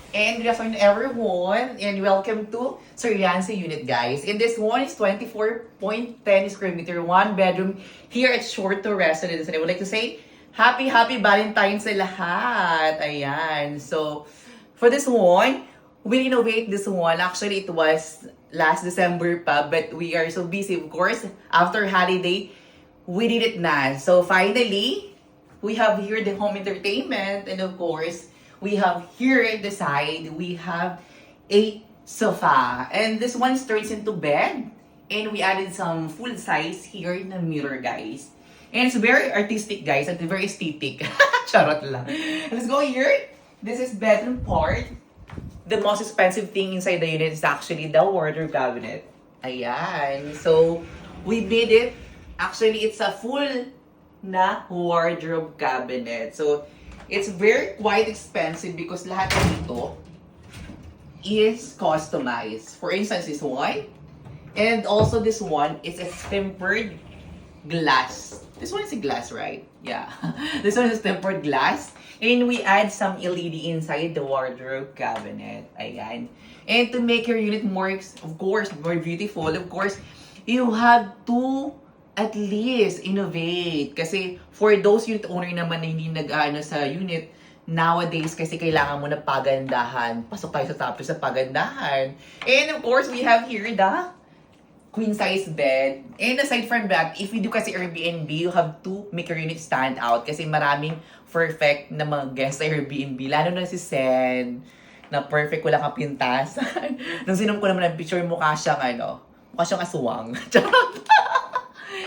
And good afternoon everyone, and welcome to Sir Yancy Unit, guys. And this one is 24.10 square meter, one bedroom here at Shorto Residence. And I would like to say, happy Valentine's sa lahat. Ayan. So, for this one, we renovate this one. Actually, it was last December pa, but we are so busy, of course. After holiday, we did it na. So, finally, we have here the home entertainment, and of course, we have here at the side, we have a sofa. And this one turns into bed. And we added some full size here in the mirror, guys. And it's very artistic, guys, and very aesthetic. Charot lang. Let's go here. This is bedroom part. The most expensive thing inside the unit is actually the wardrobe cabinet. Ayan. So, we did it. Actually, it's a full na wardrobe cabinet. So, it's very quite expensive because lahat dito is customized. For instance, this one. And also this one is a tempered glass. This one is a glass, right? Yeah. This one is tempered glass. And we add some LED inside the wardrobe cabinet. Ayan. And to make your unit more, of course, more beautiful, of course, you have to at least innovate. Kasi for those unit owner naman na hindi nag-ano sa unit, nowadays kasi kailangan mo na pagandahan. Pasok tayo sa topic sa pagandahan. And of course, we have here the queen size bed. And aside from that, if you do kasi Airbnb, you have to make your unit stand out kasi maraming perfect na mga guests sa Airbnb. Lalo na si Sen, na perfect, wala kang pintasan. Nung sinom ko naman ang picture, mukha siyang aswang.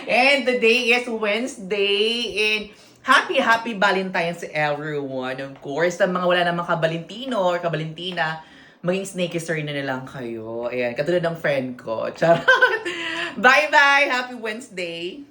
And today is Wednesday, and happy Valentine's to everyone. Of course, sa mga wala namang kabalintino or kabalintina, maging snake history na lang kayo. Ayan, katulad ng friend ko. Charot! Bye-bye! Happy Wednesday!